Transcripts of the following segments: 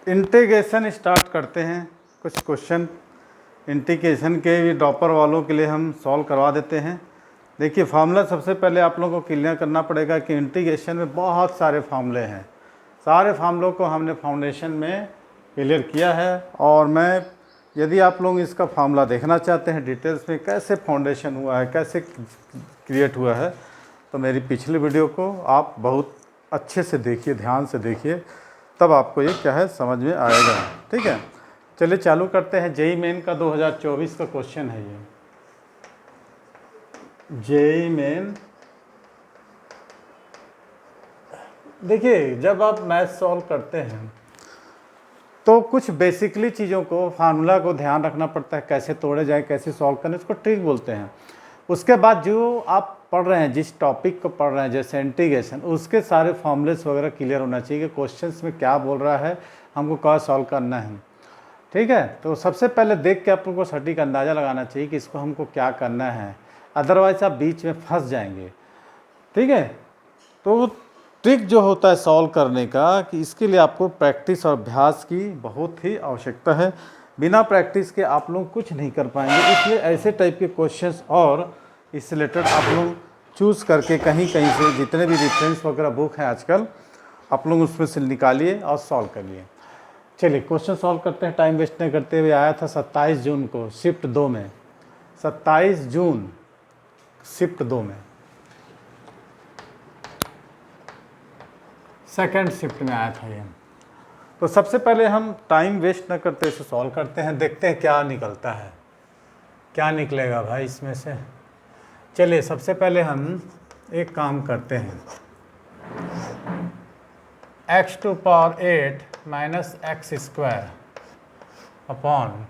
Integration start करते हैं। कुछ क्वेश्चन इंटीग्रेशन के भी टॉपर वालों के लिए हम सॉल्व करवा देते हैं। देखिए फार्मूला सबसे पहले आप लोगों को क्लियर करना पड़ेगा कि इंटीग्रेशन में बहुत सारे फार्मूले हैं। सारे फार्मूलों को हमने फाउंडेशन में क्लियर किया है, और मैं यदि आप लोग इसका फार्मूला देखना चाहते हैं डिटेल्स में कैसे फाउंडेशन हुआ है, कैसे क्रिएट हुआ है, तो मेरी पिछली वीडियो को आप बहुत अच्छे से देखिए, ध्यान से देखिए, तब आपको ये क्या है समझ में आएगा। ठीक है, चलिए चालू करते हैं। जेईई मेन का 2024 का क्वेश्चन है ये। जेईई मेन, देखिए जब आप मैथ सॉल्व करते हैं तो कुछ बेसिकली चीज़ों को, फार्मूला को ध्यान रखना पड़ता है, कैसे तोड़े जाए, कैसे सॉल्व करने, इसको ट्रिक बोलते हैं। उसके बाद जो आप पढ़ रहे हैं, जिस टॉपिक को पढ़ रहे हैं, जैसे इंटीग्रेशन, उसके सारे फॉर्मूलेस वगैरह क्लियर होना चाहिए कि क्वेश्चंस में क्या बोल रहा है, हमको क्या सॉल्व करना है। ठीक है, तो सबसे पहले देख के आप लोगों को सटीक अंदाज़ा लगाना चाहिए कि इसको हमको क्या करना है, अदरवाइज आप बीच में फंस जाएंगे। ठीक है, तो ट्रिक जो होता है सॉल्व करने का, कि इसके लिए आपको प्रैक्टिस और अभ्यास की बहुत ही आवश्यकता है। बिना प्रैक्टिस के आप लोग कुछ नहीं कर पाएंगे। इसलिए ऐसे टाइप के क्वेश्चंस और इससे रिलेटेड आप लोग चूज़ करके कहीं कहीं से, जितने भी रेफरेंस वगैरह बुक हैं आजकल, आप लोग उसमें से निकालिए और सॉल्व करिए। चलिए क्वेश्चन सॉल्व करते हैं, टाइम वेस्ट नहीं करते हुए। आया था 27 जून को शिफ्ट 2 में, 27 जून शिफ्ट 2 में, सेकंड शिफ्ट में आया था ये। तो सबसे पहले हम टाइम वेस्ट न करते इसे सॉल्व करते हैं, देखते हैं क्या निकलता है, क्या निकलेगा भाई इसमें से। चलिए सबसे पहले हम एक काम करते हैं, x⁴ minus x square upon,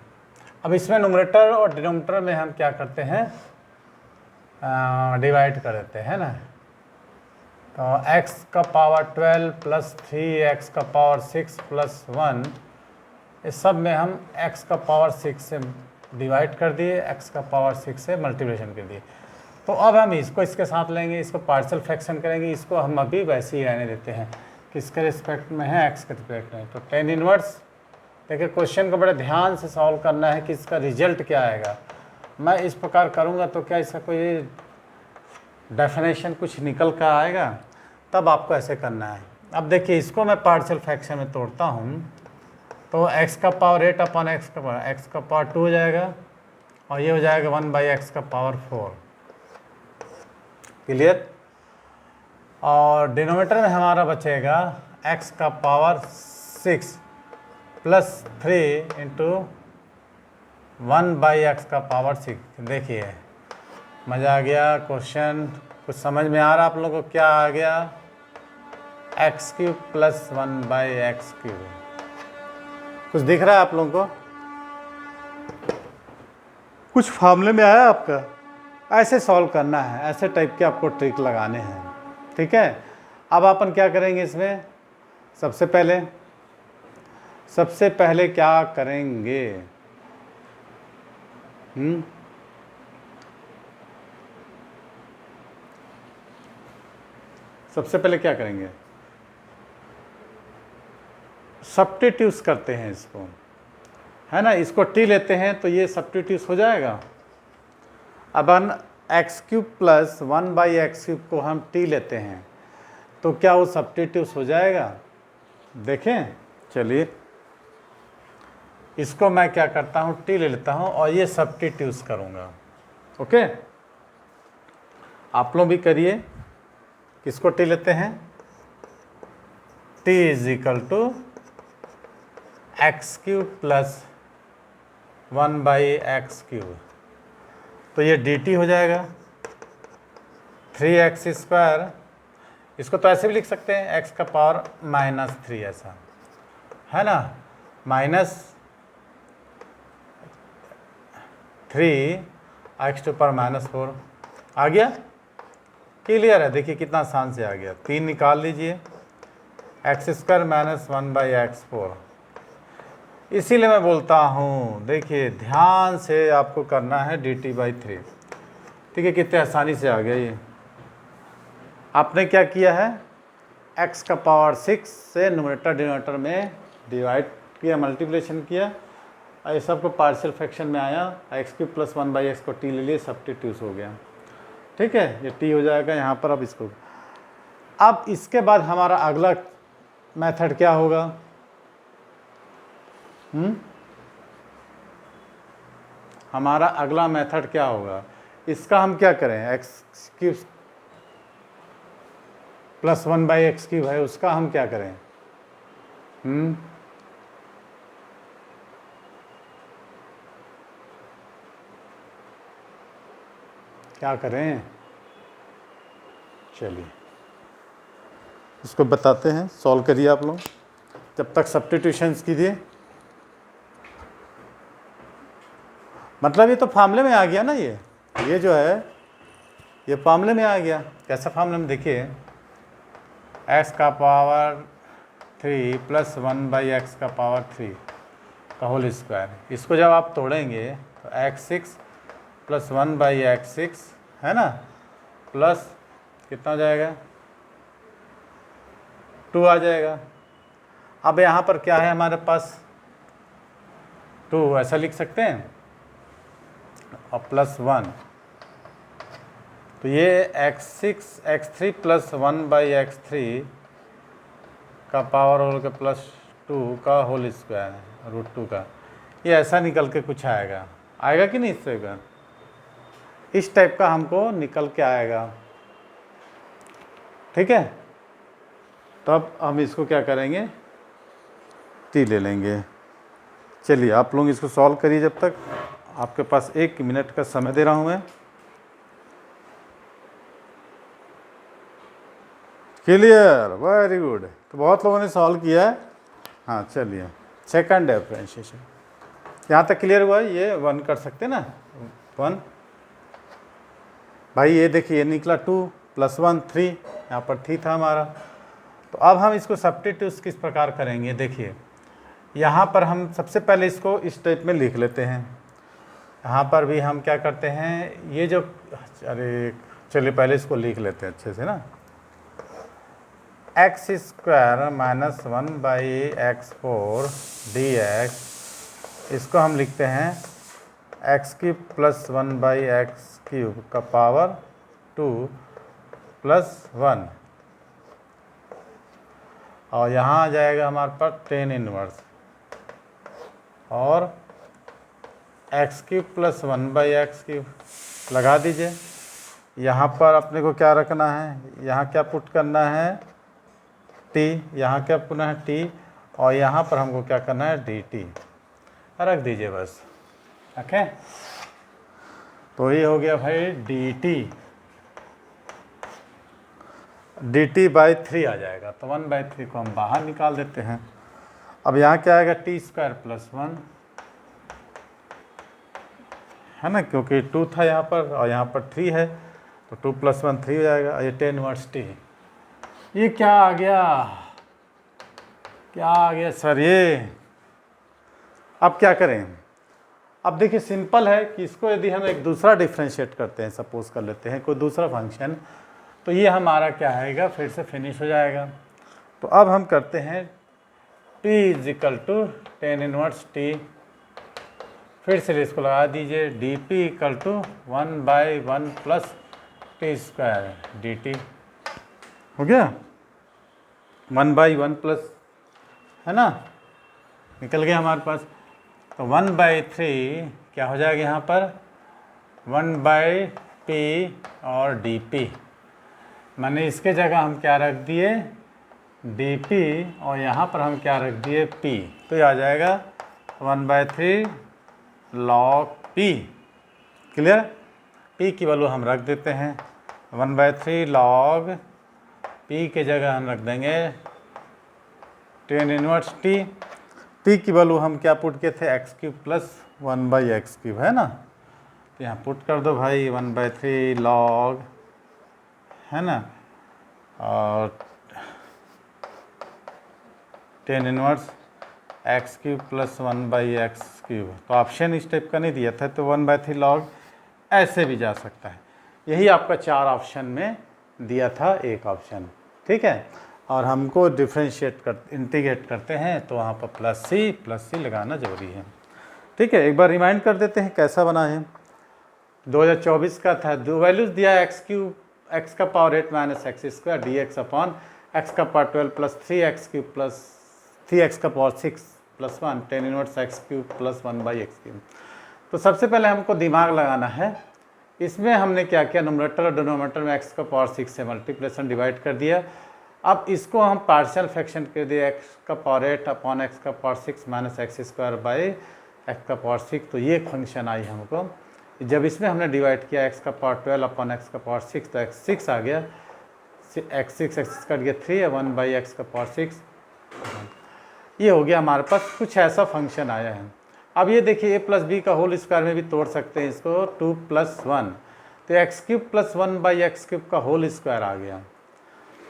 अब इसमें न्यूमरेटर और डिनोमिनेटर में हम क्या करते हैं, डिवाइड कर देते हैं ना। तो x का पावर 12 प्लस 3x का पावर 6 प्लस 1, इस सब में हम x का पावर 6 से डिवाइड कर दिए, x का पावर 6 से मल्टीप्लिकेशन कर दिए। तो अब हम इसको इसके साथ लेंगे, इसको पार्शियल फ्रैक्शन करेंगे, इसको हम अभी वैसे ही रहने देते हैं, किसके रिस्पेक्ट में है, x के रिस्पेक्ट में। तो tan इनवर्स, देखिए क्वेश्चन को बड़े ध्यान से सॉल्व करना है कि इसका रिजल्ट क्या आएगा। मैं इस प्रकार करूँगा तो क्या इसका कोई डेफिनेशन कुछ निकल कर आएगा, तब आपको ऐसे करना है। अब देखिए इसको मैं पार्शियल फ्रैक्शन में तोड़ता हूँ, तो x का पावर 8 अपॉन x का पावर 2 हो जाएगा, और ये हो जाएगा 1/x का पावर 4। क्लियर। और डिनोमिनेटर में हमारा बचेगा x का पावर 6 प्लस 3 इंटू 1/x का पावर 6। देखिए मज़ा आ गया। क्वेश्चन कुछ समझ में आ रहा आप लोगों को, क्या आ गया, x³ प्लस 1/x³। कुछ दिख रहा है आप लोगों को, कुछ फार्मूले में आया आपका, ऐसे सॉल्व करना है, ऐसे टाइप के आपको ट्रिक लगाने हैं। ठीक है, अब अपन क्या करेंगे इसमें, सबसे पहले क्या करेंगे, सबसे पहले क्या करेंगे, सब्स्टिट्यूट करते हैं इसको, है ना। इसको t लेते हैं तो ये सब्स्टिट्यूट हो जाएगा। अब x³ प्लस 1/x³ को हम t लेते हैं तो क्या वो सब्स्टिट्यूट हो जाएगा, देखें। चलिए इसको मैं क्या करता हूँ, t ले लेता हूँ और ये सब्स्टिट्यूट करूँगा। ओके, आप लोग भी करिए। किसको t लेते हैं, t = x³ प्लस 1/x³, तो ये dt हो जाएगा 3x²। इसको तो ऐसे भी लिख सकते हैं, x का पावर -3, ऐसा है ना, -3 x⁴ आ गया। क्लियर है, देखिए कितना आसान से आ गया। 3 निकाल लीजिए, x² माइनस 1/x4। इसीलिए मैं बोलता हूँ, देखिए ध्यान से आपको करना है dt/3। ठीक है, कितने आसानी से आ गया ये। आपने क्या किया है, x का पावर 6 से न्यूमरेटर डिनोमिनेटर में डिवाइड किया, मल्टीप्लिकेशन किया, और ये सबको पार्शियल फ्रैक्शन में आया, x³ + 1/x को t ले लिए, सब्स्टिट्यूट हो गया। ठीक है, ये t हो जाएगा यहाँ पर। अब इसको, अब इसके बाद हमारा अगला मेथड क्या होगा? हमारा अगला मेथड क्या होगा? इसका हम क्या करें? x³ + 1/x³ है, उसका हम क्या करें? क्या करें? चलिए इसको बताते हैं, सॉल्व करिए आप लोग, जब तक सब्स्टिट्यूशंस कीजिए। मतलब ये तो फार्मूले में आ गया ना, ये जो है ये फार्मूले में आ गया। कैसा फार्मूले में? देखिए, x का पावर 3 + 1/x का पावर 3 का होल स्क्वायर। इसको जब आप तोड़ेंगे तो x6 + 1/x6 है ना, प्लस कितना हो जाएगा? 2 आ जाएगा। अब यहाँ पर क्या है हमारे पास? 2 ऐसा लिख सकते हैं, और +1, तो ये x3 + 1/x3 का पावर होल के +2 का होल स्क्वायर है, √2 का। ये ऐसा निकल के कुछ आएगा, आएगा कि नहीं? इससे का इस टाइप का हमको निकल के आएगा। ठीक है, तब हम इसको क्या करेंगे? t ले लेंगे। चलिए आप लोग इसको सॉल्व करिए, जब तक आपके पास 1 मिनट का समय दे रहा हूँ मैं। Clear, very good. तो बहुत लोगों ने सॉल्व किया है। हाँ चलिए, सेकंड डिफरेंशिएशन यहाँ तक क्लियर हुआ है। ये 1 कर सकते हैं ना, 1 भाई। ये देखिए, ये निकला 2 + 1 3, यहाँ पर 3 था हमारा। तो अब हम इसको सब्स्टिट्यूट किस प्रकार करेंगे? देखिए, यहाँ पर हम सबसे पहले इसको इस टाइप में लिख लेते हैं। यहाँ पर भी हम क्या करते हैं, ये जो, अरे चलिए पहले इसको लिख लेते हैं अच्छे से ना। x² - 1/x4 dx, इसको हम लिखते हैं x³ + 1/x³ का पावर 2 + 1, और यहाँ आ जाएगा हमारे पास tan 1, और x³ + 1/x³ लगा दीजिए। यहाँ पर अपने को क्या रखना है? यहाँ क्या पुट करना है? t, यहाँ क्या पुनः है? t, और यहाँ पर हमको क्या करना है? dt रख दीजिए बस। ओके, तो ये हो गया भाई dt/3 आ जाएगा। तो 1/3 को हम बाहर निकाल देते हैं। अब यहाँ क्या आएगा? t² + 1 है ना, क्योंकि 2 था यहाँ पर और यहाँ पर 3 है, तो 2 + 1 3 हो जाएगा। ये tan 1t, ये क्या आ गया? क्या आ गया सर ये? अब क्या करें? अब देखिए, सिंपल है कि इसको यदि हम एक दूसरा डिफ्रेंशिएट करते हैं, सपोज कर लेते हैं कोई दूसरा फंक्शन, तो ये हमारा क्या आएगा? फिर से फिनिश हो जाएगा। तो अब हम करते हैं t = tan 1t, फिर से इसको लगा दीजिए, dp = 1/1 + t² dt हो गया। 1/1 प्लस है ना, निकल गया हमारे पास। तो 1/3 क्या हो जाएगा यहाँ पर? 1/p और dp, मैंने इसके जगह हम क्या रख दिए? dp, और यहाँ पर हम क्या रख दिए? p। तो ये आ जाएगा 1/3 log p। क्लियर? p की वैल्यू हम रख देते हैं 1/3 log p के जगह हम रख देंगे tan 1t। p की वैल्यू हम क्या पुट किए थे? x³ + 1/x³ है ना, तो यहाँ पुट कर दो भाई 1/3 log है ना, और tan 1 x³ + 1/x³। तो ऑप्शन इस टाइप का नहीं दिया था, तो 1/3 log ऐसे भी जा सकता है। यही आपका 4 ऑप्शन में दिया था एक ऑप्शन। ठीक है, और हमको इंटीग्रेट करते हैं तो वहाँ पर प्लस सी लगाना जरूरी है। ठीक है, एक बार रिमाइंड कर देते हैं कैसा बना है। 2024 का था, दो वैल्यूज दिया है, एक्स का power 8 minus x square D x upon x का power 12 plus 3x³ plus 3x का power 6 plus 1 10 inverse x³ plus 1/x³। तो सबसे पहले हमको दिमाग लगाना है। इसमें हमने क्या किया, नोमिनेटर और डिनोमिनेटर में x का पावर 6 से मल्टीप्लिकेशन डिवाइड कर दिया। अब इसको हम पार्शियल फ्रैक्शन कर दिए, x का पावर 8 अपॉन x का power 6 minus x square by x का पावर 6। तो ये फंक्शन आई हमको। जब इसमें हमने डिवाइड किया x का पावर 12 अपॉन x का पावर 6 तो x6 आ गया, x6 कट गया 3 है 1/x का पावर 6। ये हो गया हमारे पास, कुछ ऐसा फंक्शन आया है। अब ये देखिए a प्लस बी का होल स्क्वायर में भी तोड़ सकते हैं इसको, 2 + 1 तो x³ प्लस 1/x³ का होल स्क्वायर आ गया।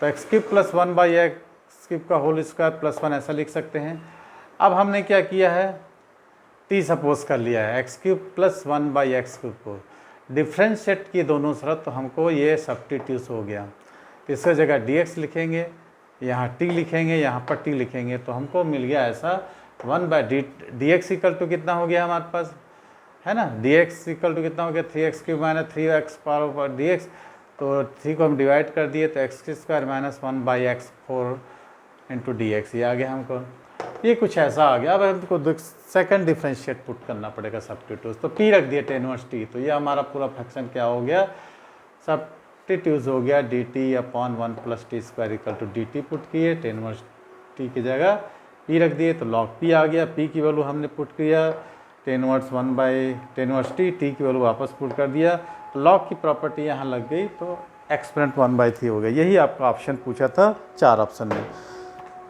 तो x³ प्लस 1/x³ का होल स्क्वायर प्लस 1 ऐसा लिख सकते हैं। अब हमने क्या किया है, t सपोज कर लिया है, x³ प्लस 1/x³ को डिफ्रेंशिएट की दोनों तरफ, तो हमको ये सब्स्टिट्यूट हो गया। तो इसका जगह dx लिखेंगे, यहाँ t लिखेंगे, यहाँ पर t लिखेंगे, तो हमको मिल गया ऐसा 1/dx इक्वल टू कितना हो गया हमारे पास, है ना, dx इक्वल टू कितना हो गया 3x³ minus 3x power dx। तो 3 को हम डिवाइड कर दिए तो x² minus 1/x4 into dx ये आ गया हमको। ये कुछ ऐसा आ गया। अब हमको सेकंड डिफरेंशिएट पुट करना पड़ेगा सब्स्टिट्यूट, तो p रख दिया 10 इनवर्स t। तो ये हमारा पूरा फंक्शन क्या हो गया, सब्स्टिट्यूट हो गया dt upon 1 plus t² equal to dt put किए, 10 इनवर्स t की जगह p रख दिए तो log p आ गया। p की वैल्यू हमने पुट किया 10 इनवर्स 1/10 इनवर्स t, t की वैल्यू वापस पुट कर दिया, log की प्रॉपर्टी यहाँ लग गई तो एक्सपोनेंट 1/3 हो गया। यही आपका ऑप्शन पूछा था 4 ऑप्शन में।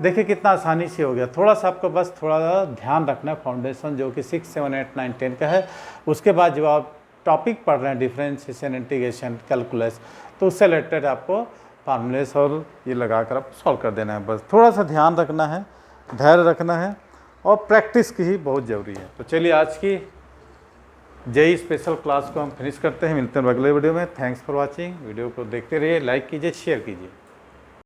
देखिए कितना आसानी से हो गया। थोड़ा सा आपको बस थोड़ा ध्यान रखना है, फाउंडेशन जो कि 6, 7, 8, 9, 10 का है, उसके बाद जब आप टॉपिक पढ़ रहे हैं डिफरेंशिएशन, इंटीग्रेशन, कैलकुलस, तो उससे रिलेटेड आपको फार्मूलेस और ये लगा कर आप सॉल्व कर देना है। बस थोड़ा सा ध्यान रखना है, धैर्य रखना है और प्रैक्टिस की ही बहुत ज़रूरी है। तो चलिए आज की जेई स्पेशल क्लास को हम फिनिश करते हैं, मिलते हैं अगले वीडियो में। Thanks for watching. वीडियो को देखते रहिए, लाइक कीजिए, शेयर कीजिए।